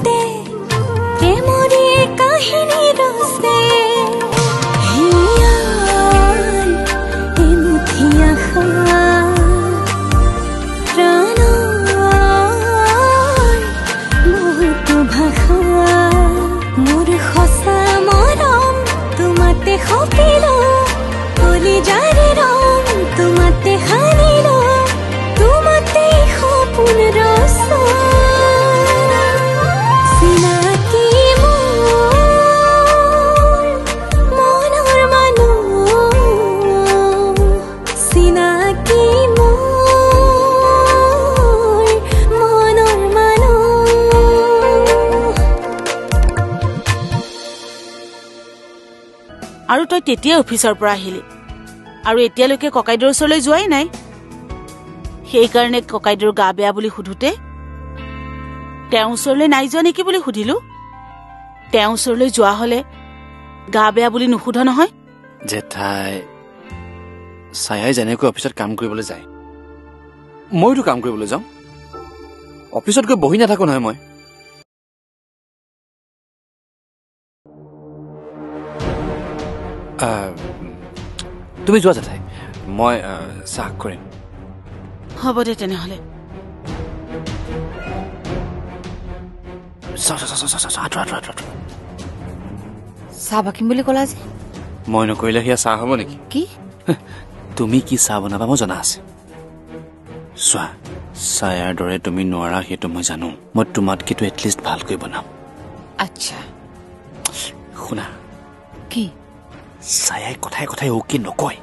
বুকুতে প্ৰেমৰে কাহিনী ৰচে হিয়াৰ এমুঠি আশা প্ৰাণৰ বহুতো ভাষা মোৰ সঁচা মৰম তোমাতে সপিলো কলিজাৰে ৰং তোমাতে সানিলো তোমাতে সপোন ৰচা চিনাকি মোৰ মনৰ মানুহ চিনাকি মোৰ মনৰ মানুহ আৰু তই তেতিয়া অফিচৰ পৰা আহিলি আৰু এতিয়ালৈকে ককাইদেউৰ ওচৰলৈ যোৱাই নাই সেইকাৰণে ককাইদেউৰ গা বেয়া বুলি সুধোতে তেওঁৰ ওচৰলৈ নাই যোৱা নেকি বুলি সুধিলো তেওঁৰ ওচৰলৈ যোৱা হলে গা বেয়া বুলি নুসুধ নহয় জেঠাই ছায়াই যেনেকৈ অফিচত কাম কৰিবলৈ যায় মইতো কাম কৰিবলৈ যাওঁ অফিচত গৈ বহি নাথাকো নহয় মই তুমি যোৱা জেঠাই মই চাহ কৰিম হ'ব দে তেনেহলে চাহ বাকিম বুলি ক'লা যে মই নকৰিলে সেয়া চাহ হ'ব নেকি কি তুমি কি চাহ বনাবা মই জনা আছে চোৱা ছায়াৰ দৰে তুমি নোৱাৰা সেইটো মই জানো মই তোমাতকেতো এটলিষ্ট ভালকৈ বনাম আচ্ছা শুনা কি ছায়াই কথাই কথাই অ'কে নকয়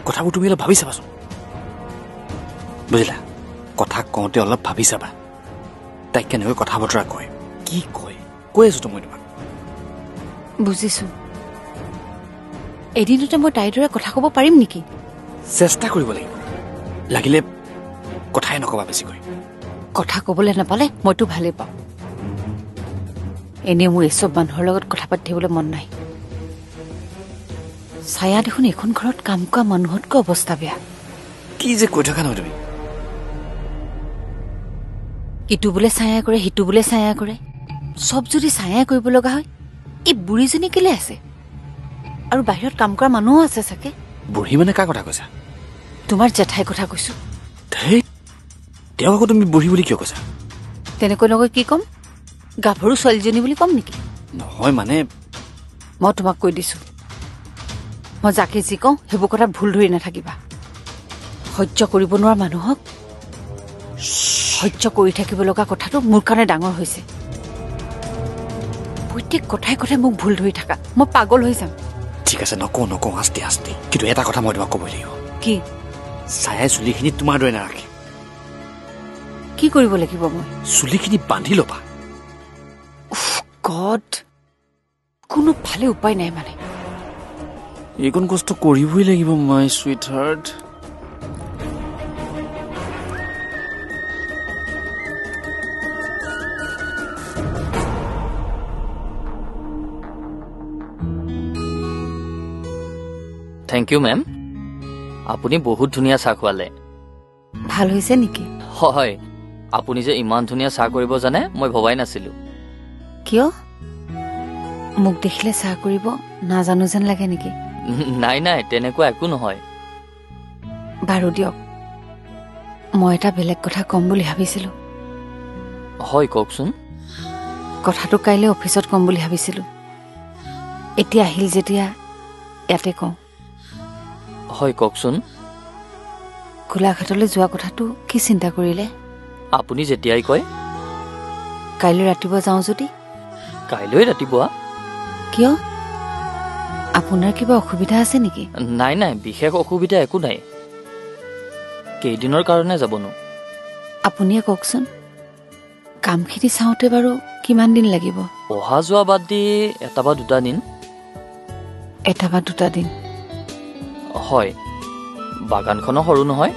কথাবোৰ তুমি অলপ ভাবি চাবাচোন বুজিলা কথা কওঁতে অলপ ভাবি চাবা তাইক কেনেকৈ কথা বতৰা কয় কি কয় কৈ আছো মই তোমাক বুজিছো এদিনতে মই তাইৰ দৰে কথা ক'ব পাৰিম নেকি চেষ্টা কৰিব লাগিব লাগিলে কথাই নকবা বেছিকৈ কথা ক'বলৈ নাপালে মইতো ভালেই পাওঁ এনেই মোৰ এসব মানুহৰ লগত কথা পাতি থাকিবলৈ মন নাই ছায়া দেখোন এখন ঘৰত কাম কৰা মানুহতকৈ অৱস্থা বেয়া কি যে কৈ থকা নহয় তুমি ইটো বোলে ছায়া কৰে সিটো বোলে ছায়া কৰে চব যদি ছায়াই কৰিব লগা হয় এই বুঢ়ীজনী কেলে আছে আৰু বাহিৰত কাম কৰা মানুহো আছে চাগে বুঢ়ী মানে কাৰ কথা কৈছা তোমাৰ জেঠাই কথা কৈছো তেওঁক আকৌ তুমি বুঢ়ী বুলি কিয় কৈছা তেনেকৈ নকৈ কি ক'ম গাভৰু ছোৱালীজনী বুলি ক'ম নেকি নহয় মানে মই তোমাক কৈ দিছো মই যাকে যি কওঁ সেইবোৰ কথাত ভুল ধৰি নাথাকিবা সহ্য কৰিব নোৱাৰা মানুহক সহ্য কৰি থাকিব লগা কথাটো মোৰ কাৰণে ডাঙৰ হৈছে প্ৰত্যেক কথাই কথাই মোক ভুল ধৰি থাকা মই পাগল হৈ যাম ঠিক আছে নকওঁ আস্তে আস্তে কিন্তু এটা কথা মই তোমাক ক'ব লাগিব কি ছায়াই চুলিখিনি তোমাৰ দৰে নাৰাখে কি কৰিব লাগিব মই চুলিখিনি বান্ধি ল'বা গড কোনো ভালে উপায় নাই মানে এইকণ কষ্ট কৰিবই লাগিব my sweetheart thank you ma'am আপুনি বহুত ধুনীয়া চাহ খোৱালে ভাল হৈছে নেকি হয় আপুনি যে ইমান ধুনীয়া চাহ কৰিব জানে মই ভবাই নাছিলো কিয় মোক দেখিলে চাহ কৰিব নাজানো যেন লাগে নেকি নাই নাই তেনেকুৱা একো নহয় বাৰু দিয়ক মই এটা বেলেগ কথা কম বুলি ভাবিছিলো হয় কওকচোন কথাটো কাইলৈ অফিচত কম বুলি ভাবিছিলো এতিয়া আহিল যেতিয়া ইয়াতে কওঁ হয় কওকচোন গোলাঘাটলৈ যোৱা কথাটো কি চিন্তা কৰিলে আপুনি যেতিয়াই কয় কাইলৈ ৰাতিপুৱা যাওঁ যদি কাইলৈ ৰাতিপুৱা কিয় আপোনাৰ কিবা অসুবিধা আছে নেকি নাই নাই বিশেষ অসুবিধা একো নাই কেইদিনৰ কাৰণে যাবনো আপুনিয়ে কওকচোন কামখিনি চাওঁতে বাৰু কিমান দিন লাগিব অহা যোৱা বাদ দি এটা বা দুটা দিন এটা বা দুটা দিন হয় বাগানখনো সৰু নহয়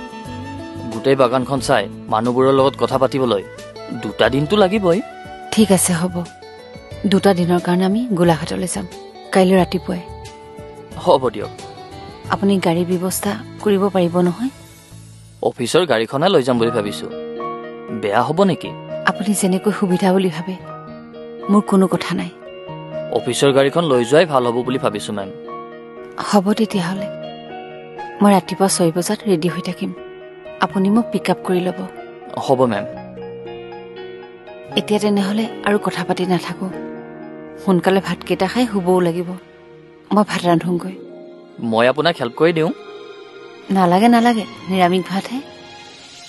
গোটেই বাগানখন চাই মানুহবোৰৰ লগত কথা পাতিবলৈ দুটা দিনটো লাগিবই ঠিক আছে হ'ব দুটা দিনৰ কাৰণে আমি গোলাঘাটলৈ যাম কাইলৈ ৰাতিপুৱাই হ'ব দিয়ক আপুনি গাড়ী ব্যৱস্থা কৰিব পাৰিব নহয় অফিচৰ গাড়ীখনে লৈ যাম বুলি ভাবিছো বেয়া হ'ব নেকি আপুনি যেনেকৈ সুবিধা বুলি ভাবে মোৰ কোনো কথা নাই অফিচৰ গাড়ীখন লৈ যোৱাই ভাল হ'ব বুলি ভাবিছোঁ মেম হ'ব তেতিয়াহ'লে মই ৰাতিপুৱা 6 বজাত ৰেডি হৈ থাকিম আপুনি মোক পিক আপ কৰি ল'ব হ'ব মেম এতিয়া তেনেহ'লে আৰু কথা পাতি নাথাকোঁ সোনকালে ভাতকেইটা খাই শুবও লাগিব মই ভাত ৰান্ধোগৈ মই আপোনাক হেল্প কৰি দিওঁ নালাগে নালাগে নিৰামিষ ভাতহে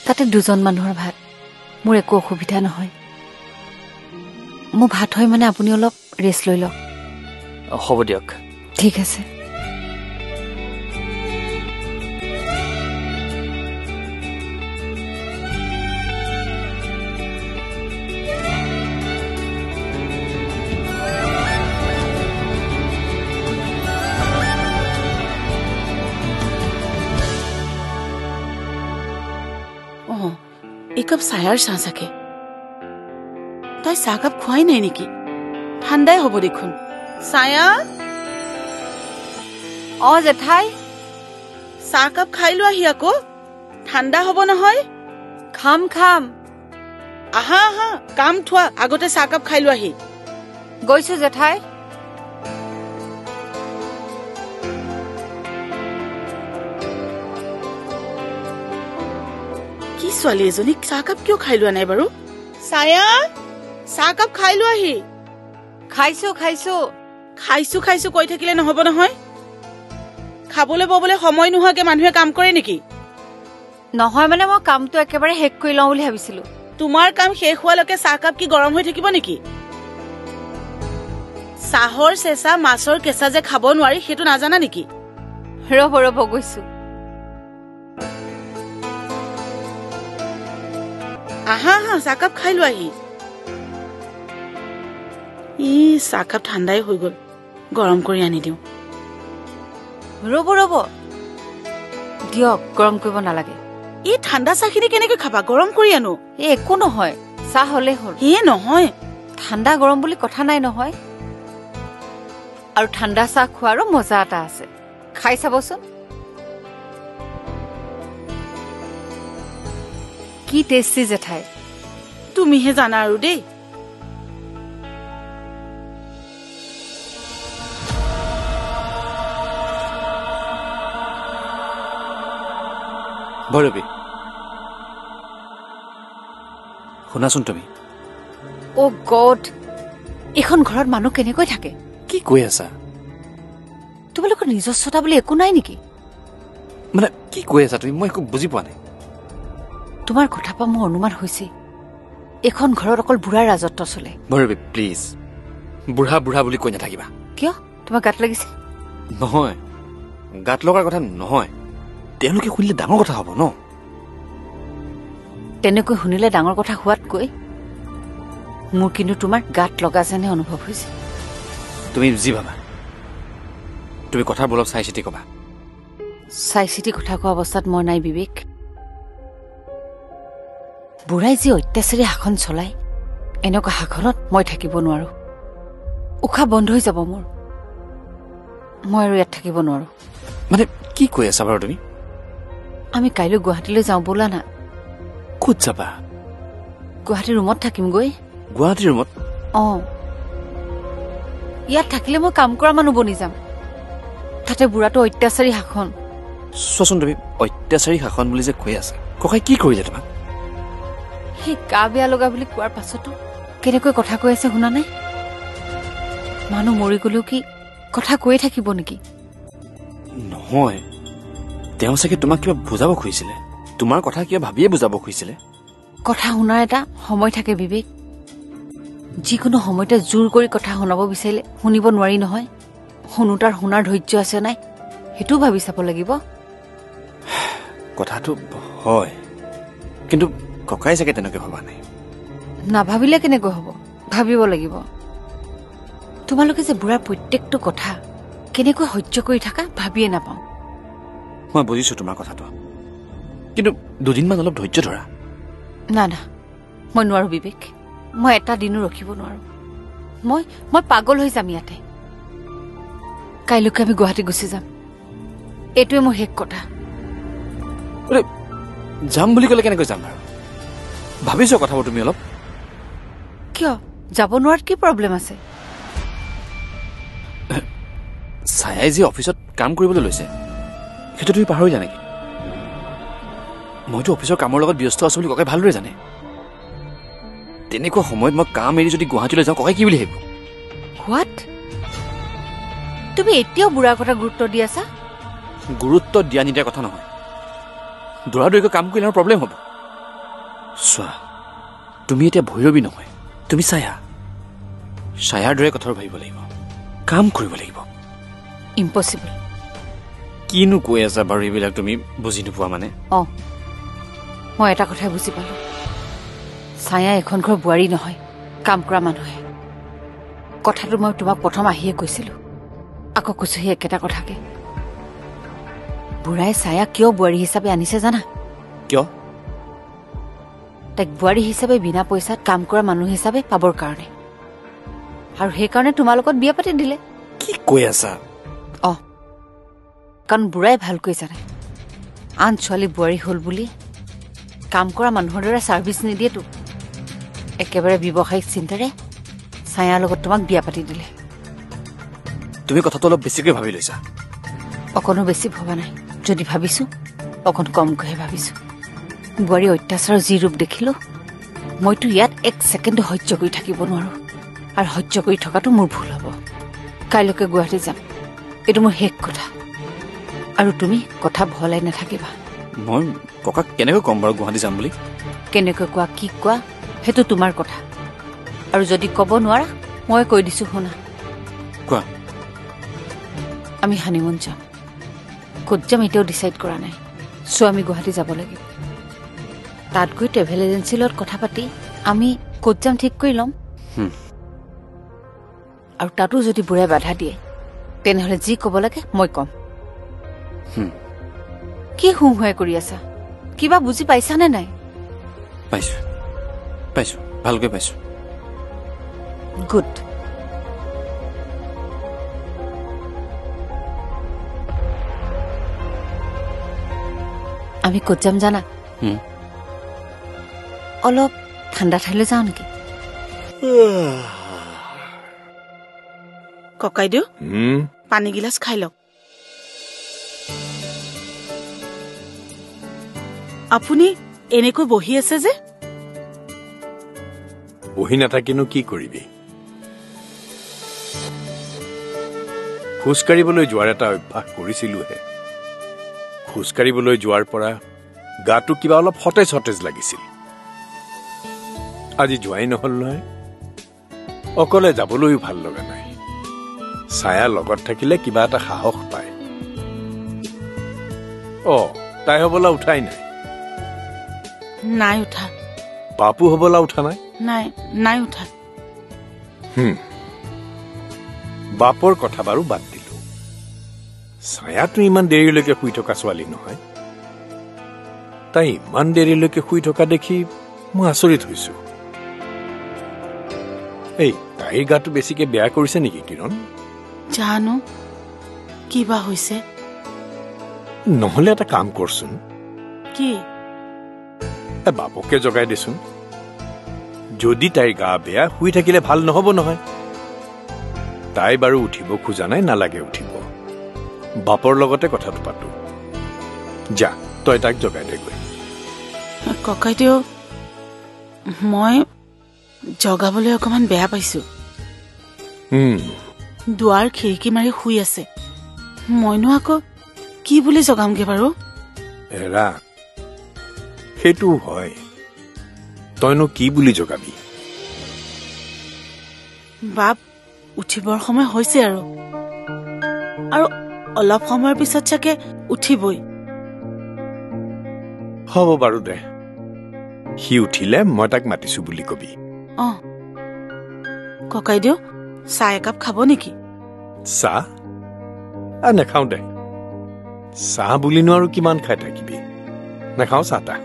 তাতে 2জন মানুহৰ ভাত মোৰ একো অসুবিধা নহয় মোৰ ভাত হয় মানে আপুনি অলপ ৰেষ্ট লৈ লওক হ'ব দিয়ক ঠিক আছে একাপ চায়াৰ চাহ চাকে তাই চাহকাপ খোৱাই নাই নেকি ঠাণ্ডাই হ'ব দেখোন ছায়া জেঠাই চাহকাপ খাই লোৱাহি আকৌ ঠাণ্ডা হ'ব নহয় খাম খাম আহা আহা কাম থোৱা আগতে চাহকাপ খাই লোৱাহি গৈছো জেঠাই কি ছোৱালী এজনী চাহকাপ কিয় খাই লোৱা নাই বাৰু ছায়া চাহকাপ খাই লোৱাহি খাইছো খাইছো খাইছো খাইছো কৈ থাকিলে নহব নহয় খাবলৈ ববলৈ সময় নোহোৱাকে মানুহে কাম কৰে নেকি নহয় মানে মই কামটো একেবাৰে শেষ কৰি লওঁ বুলি ভাবিছিলো তোমাৰ কাম শেষ হোৱালৈকে চাহকাপ কি গৰম হৈ থাকিব নেকি চাহৰ চেঁচা মাছৰ কেঁচা যে খাব নোৱাৰি সেইটো নাজানা নেকি ৰ'ব ৰ'ব গৈছো আহা আহা চাহকাপ খাই লোৱাহি চাহকাপ ঠাণ্ডাই হৈ গল গৰম কৰি আনি দিওঁ ৰ'ব ৰ'ব দিয়ক গৰম কৰিব নালাগে এই ঠাণ্ডা চাহখিনি কেনেকৈ খাবা গৰম কৰি আনো একো নহয় চাহ হলে হ'ল নহয় ঠাণ্ডা গৰম বুলি কথা নাই নহয় আৰু ঠাণ্ডা চাহ খোৱাৰো মজা এটা আছে খাই চাবচোন কি টেষ্টি জেঠাই তুমিহে জানা আৰু দেই ভৈৰৱী শুনাচোন তুমি অ' গড এখন ঘৰত মানুহ কেনেকৈ থাকে কি কৈ আছা তোমালোকৰ নিজস্বতা বুলি একো নাই নেকি মানে কি কৈ আছা তুমি মই একো বুজি পোৱা নাই তোমাৰ কথা পৰা মোৰ অনুমান হৈছে এখন ঘৰত অকল বুঢ়াৰ ৰাজত্ব চলে ভৈৰৱী প্লিজ বুঢ়া বুঢ়া বুলি কৈ নাথাকিবা কিয় তোমাৰ গাত লাগিছে নহয় গাত লগাৰ কথা নহয় তেওঁলোকে শুনিলে ডাঙৰ কথা হ'ব ন তেনেকৈ শুনিলে ডাঙৰ কথা হোৱাতকৈ মোৰ কিন্তু তোমাৰ গাত লগা যেনে অনুভৱ হৈছে তুমি যি ভাবা তুমি কথাবোৰ অলপ চাই চিতি ক'বা চাই চিতি কথা কোৱা অৱস্থাত মই নাই বিবেক বুঢ়াই যি অত্যাচাৰী শাসন চলাই এনেকুৱা শাসনত মই থাকিব নোৱাৰো উশাহ বন্ধ হৈ যাব মোৰ মই আৰু ইয়াত থাকিব নোৱাৰো মানে কি কৈ আছা বাৰু তুমি আমি কাইলৈ গুৱাহাটীলৈ যাওঁ ব'লা না ক'ত যাবা গুৱাহাটীৰ ৰুমত থাকিমগৈ গুৱাহাটীৰ ৰুমত ইয়াত থাকিলে মই কাম কৰা মানুহ বনি যাম তাতে বুঢ়াটো অত্যাচাৰী শাসন চোৱাচোন তুমি অত্যাচাৰী শাসন বুলি যে কৈ আছা ককাই কি কৰিলে তোমাক সেই গা বেয়া লগা বুলি কোৱাৰ পাছতো কেনেকৈ কথা কৈ আছে শুনা নাই মানুহ মৰি গলেও কি কথা কৈয়ে থাকিব নেকি নহয় তেওঁ চাগে তোমাক কিবা বুজাব খুজিছিলে তোমাৰ কথা কিবা ভাবিয়ে বুজাব খুজিছিলে কথা শুনাৰ এটা সময় থাকে বিবেক যিকোনো সময়তে জোৰ কৰি কথা শুনাব বিচাৰিলে শুনিব নোৱাৰি নহয় শুনোতাৰ শুনাৰ ধৈৰ্য আছে নাই সেইটোও ভাবি চাব লাগিব কথাটো হয় কিন্তু ককাই চাগে তেনেকৈ ভবা নাই নাভাবিলে কেনেকৈ হ'ব ভাবিব লাগিব তোমালোকে যে বুঢ়াৰ প্ৰত্যেকটো কথা কেনেকৈ সহ্য কৰি থাকা ভাবিয়ে নাপাওঁ মই বুজিছো তোমাৰ কথাটো কিন্তু দুদিনমান অলপ ধৈৰ্য ধৰা না না মই নোৱাৰো বিবেক মই এটা দিনো ৰখিব নোৱাৰো মই পাগল হৈ যাম ইয়াতে কাইলৈকে আমি গুৱাহাটী গুচি যাম এইটোৱে মোৰ শেষ কথা যাম বুলি ক'লে কেনেকৈ যাম বাৰু ভাবিছো কথাবোৰ তুমি অলপ কিয় যাব নোৱাৰাত কি প্ৰব্লেম আছে ছায়াই যে অফিচত কাম কৰিবলৈ লৈছে সেইটো তুমি পাহৰিলা নেকি মইতো অফিচৰ কামৰ লগত ব্যস্ত আছো বুলি ককাই ভালদৰে জানে তেনেকুৱা সময়ত মই কাম এৰি যদি গুৱাহাটীলৈ যাওঁ ককাই কি বুলি ভাবিব হোৱাট তুমি এতিয়াও বুঢ়াৰ কথা গুৰুত্ব দি আছা গুৰুত্ব দিয়া নিদিয়াৰ কথা নহয় দৌৰাদৌৰিকৈ কাম কৰিলে আমাৰ প্ৰব্লেম হ'ব চোৱা তুমি এতিয়া ভৈৰৱী নহয় তুমি ছায়াৰ দৰে কথাও ভাবিব লাগিব কাম কৰিব লাগিব ইম্পচিবল কিনো কৈ আছা বাৰু এইবিলাক তুমি বুজি নোপোৱা মানে মই এটা কথাই বুজি পালো ছায়া এখন ঘৰ বোৱাৰী নহয় কাম কৰা মানুহে কথাটো মই তোমাক প্ৰথম আহিয়ে কৈছিলো আকৌ কৈছো সেই একেটা কথাকে বুঢ়াই ছায়া কিয় বোৱাৰী হিচাপে আনিছে জানা কিয় তাইক বোৱাৰী হিচাপে বিনা পইচাত কাম কৰা মানুহ হিচাপে পাবৰ কাৰণে আৰু সেইকাৰণে তোমাৰ লগত বিয়া পাতি দিলে কি কৈ আছা কাৰণ বুঢ়াই ভালকৈ জানে আন ছোৱালী বোৱাৰী হ'ল বুলি কাম কৰা মানুহৰ দৰে ছাৰ্ভিচ নিদিয়েতো একেবাৰে ব্যৱসায়িক চিন্তাৰে ছায়াৰ লগত তোমাক বিয়া পাতি দিলে তুমি কথাটো অলপ বেছিকৈ ভাবি লৈছা অকণো বেছি ভবা নাই যদি ভাবিছো অকণ কমকৈহে ভাবিছো বোৱাৰী অত্যাচাৰৰ যি ৰূপ দেখিলো মইতো ইয়াত এক ছেকেণ্ডো সহ্য কৰি থাকিব নোৱাৰো আৰু সহ্য কৰি থকাটো মোৰ ভুল হ'ব কাইলৈকে গুৱাহাটী যাম এইটো মোৰ শেষ কথা আৰু তুমি কথা ভলাই নাথাকিবা মই ককাক কেনেকৈ ক'ম বাৰু গুৱাহাটী যাম বুলি কেনেকৈ কোৱা কি কোৱা সেইটো তোমাৰ কথা আৰু যদি ক'ব নোৱাৰা মই কৈ দিছো শুনা কোৱা আমি হানিমুন যাম ক'ত যাম এতিয়াও ডিচাইড কৰা নাই চ' আমি গুৱাহাটী যাব লাগিব তাত গৈ ট্ৰেভেল এজেঞ্চিৰ লগত কথা পাতি আমি ক'ত যাম ঠিক কৰি ল'ম আৰু তাতো যদি বুঢ়াই বাধা দিয়ে তেনেহ'লে যি ক'ব লাগে মই ক'ম কি হুঁহুৱাই কৰি আছা কিবা বুজি পাইছানে নাই পাইছো ভালকৈ পাইছো গুড আমি ক'ত যাম জানা অলপ ঠাণ্ডা ঠাইলৈ যাওঁ নেকি ককাইদেউ পানী গিলাচ খাই লওক আপুনি এনেকৈ বহি আছে যে বহি নাথাকিনো কি কৰিবি খোজকাঢ়িবলৈ যোৱাৰ এটা অভ্যাস কৰিছিলোহে খোজকাঢ়িবলৈ যোৱাৰ পৰা গাটো কিবা অলপ সতেজ সতেজ লাগিছিল আজি যোৱাই নহল নহয় অকলে যাবলৈও ভাল লগা নাই ছায়া লগত থাকিলে কিবা এটা সাহস পায় তাই হবলা উঠাই নাই নাই উঠা পাপু হবলা উঠা নাই নাই উঠা বাপৰ কথা বাৰু বাদ দিলো ছায়াটো ইমান দেৰিলৈকে শুই থকা ছোৱালী নহয় তাই ইমান দেৰিলৈকে শুই থকা দেখি মই আচৰিত হৈছো তাইৰ গাটো বেছিকে বেয়া কৰিছে নেকি কিৰণ জানো কিবা হৈছে নহলে এটা কাম কৰচোন কি বাপকে জগাই দেচোন যদি তাইৰ গা বেয়া শুই থাকিলে ভাল নহব নহয় তাই বাৰু উঠিব খোজা নাই নালাগে উঠিব বাপৰ লগতে কথাটো পাতো যা তই তাক জগাই দেগৈ ককাইদেউ মই জগাবলৈ অকমান বেয়া পাইছো দুৱাৰ খিৰিকী মাৰি শুই আছে মইনো আকৌ কি বুলি জগামগে বাৰু এৰা সেইটো হয় তইনো কি বুলি জগাবি বাপ উঠিবৰ সময় হৈছে আৰু অলপ সময়ৰ পিছত চাগে উঠিবই হ'ব বাৰু দে সি উঠিলে মই তাক মাতিছো বুলি কবি ককাইদেউ চাহ একাপ খাব নেকি চাহ নেখাও দে চাহ বুলিনো আৰু কিমান খাই থাকিবি নেখাও চাহ তাহ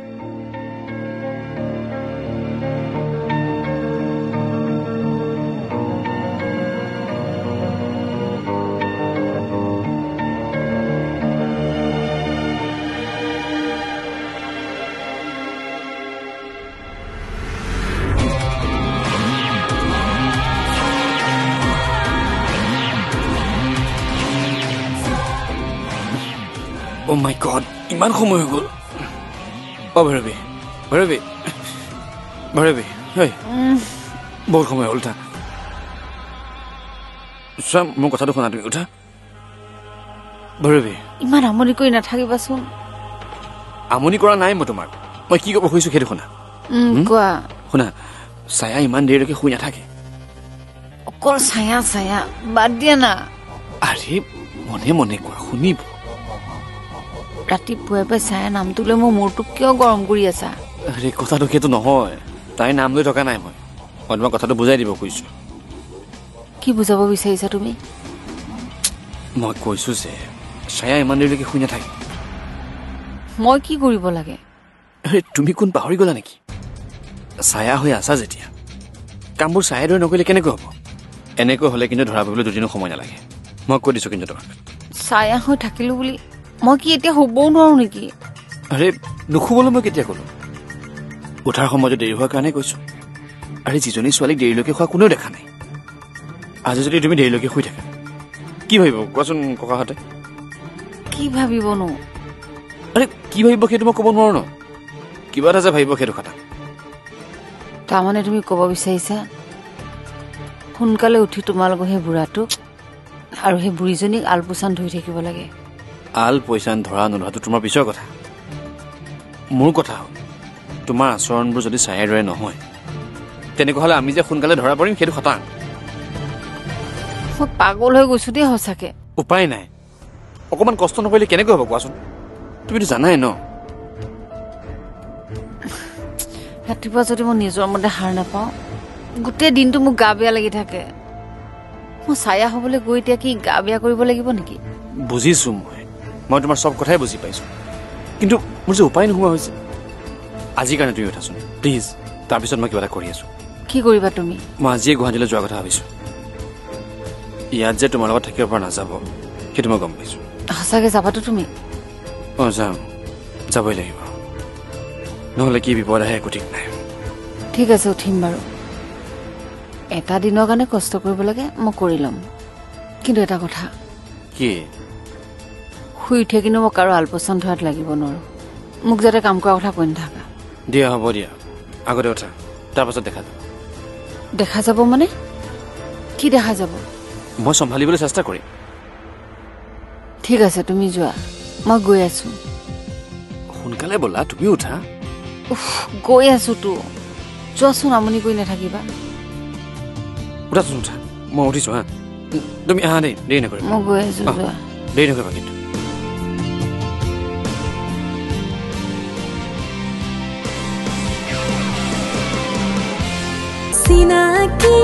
অ' মাই গড ইমান সময় হৈ গ'ল অ' ভৈৰৱী ভৈৰৱী ভৈৰৱী হেই বহুত সময় হ'ল উঠা চোৱা মোৰ কথাটো শুনা তুমি উঠা ভৈৰৱী ইমান আমনি কৰি নাথাকিবাচোন আমনি কৰা নাই মই তোমাক মই কি ক'ব খুজিছোঁ সেইটো শুনা কোৱা শুনা ছায়া ইমান দেৰিলৈকে শুই নাথাকে অকল ছায়া ছায়া বাদ দিয়া না আৰে মনে মনে কোৱা শুনিব ৰাতিপুৱাই পাই ছায়া নামটো লৈ মোৰ মূৰটো কিয় গৰম কৰি আছা আৰে কথাটো সেইটো নহয় তাইৰ নাম লৈ থকা নাই মই তোমাক কথাটো বুজাই দিব খুজিছোঁ কি বুজাব বিচাৰিছা তুমি মই কৈছোঁ যে ছায়া ইমান দেৰিলৈকে শুই নাথাকে মই কি কৰিব লাগে আৰে তুমি কোন পাহৰি গ'লা নেকি ছায়া হৈ আছা যেতিয়া কামবোৰ ছায়াৰ দৰে নকৰিলে কেনেকৈ হ'ব এনেকৈ হ'লে কিন্তু ধৰা পৰিবলৈ দুদিনো সময় নালাগে মই কৈ দিছোঁ কিন্তু তোমাক ছায়া হৈ থাকিলোঁ বুলি মই কি এতিয়া শুবও নোৱাৰোঁ নেকি আৰে নুশুবলৈ মই কেতিয়া ক'লোঁ উঠাৰ সময়ত দেৰি হোৱাৰ কাৰণে কৈছোঁ আৰে যিজনী ছোৱালীক দেৰিলৈকে খোৱা কোনেও দেখা নাই আজি যদি তুমি দেৰিলৈকে শুই থাকা কি ভাবিব কোৱাচোন ককাহঁতে কি ভাবিবনো আৰে কি ভাবিব সেইটো মই ক'ব নোৱাৰো ন কিবা এটা যে ভাবিব সেইটো কথা তাৰমানে তুমি ক'ব বিচাৰিছা সোনকালে উঠি তোমালোকৰ সেই বুঢ়াটোক আৰু সেই বুঢ়ীজনীক আলপৈচান ধৰি থাকিব লাগে আল পইচান ধৰা নধৰাটো তোমাৰ পিছৰ কথা মোৰ কথা হ'ল তোমাৰ আচৰণবোৰ যদি ছায়াৰ দৰে নহয় তেনেকুৱা হ'লে আমি যে সোনকালে ধৰা পৰিম সেইটো খটাং মই পাগল হৈ গৈছোঁ দেই সঁচাকে উপায় নাই অকণমান কষ্ট নকৰিলে কেনেকৈ হ'ব কোৱাচোন তুমিতো জানাই ন ৰাতিপুৱা যদি মই নিজৰ মতে হাৰ নাপাওঁ গোটেই দিনটো মোক গা বেয়া লাগি থাকে মই ছায়া হ'বলৈ গৈ এতিয়া কি গা বেয়া কৰিব লাগিব নেকি বুজিছোঁ মই তোমাৰ চব কথাই বুজি পাইছোঁ কিন্তু মোৰ যে উপায় নোহোৱা হৈছে আজিৰ কাৰণে তুমি উঠাচোন প্লিজ তাৰপিছত মই কিবা এটা কৰি আছোঁ কি কৰিবা তুমি মই আজিয়ে গুৱাহাটীলৈ যোৱাৰ কথা ভাবিছোঁ ইয়াত যে তোমাৰ লগত থাকিব পৰা নাযাব সেইটো মই গম পাইছোঁ সঁচাকৈ যাবাতো তুমি অঁ যাম যাবই লাগিব নহ'লে কি বিপদ আহে একো ঠিক নাই ঠিক আছে উঠিম বাৰু এটা দিনৰ কাৰণে কষ্ট কৰিব লাগে মই কৰি ল'ম কিন্তু এটা কথা কি শুই উঠে কিন্তু মোক আৰু আলপৈচান ধৰাত লাগিব নোৱাৰোঁ মোক যাতে কাম কৰা কথা কৈ নাথাকা দিয়া হ'ব দিয়া আগতে উঠা তাৰপাছত দেখা যাব দেখা যাব মানে কি দেখা যাব মই চম্ভালিবলৈ চেষ্টা কৰিম ঠিক আছে তুমি যোৱা মই গৈ আছোঁ সোনকালে ব'লা তুমি উঠা গৈ আছোঁতো যোৱাচোন আমনি কৰি নাথাকিবা উঠাচোন উঠা মই উঠিছোঁ হা তুমি আহা দেই দেৰি নকৰিবা মই গৈ আছোঁ যোৱা দেৰি নকৰিবা কিন্তু চিনাকি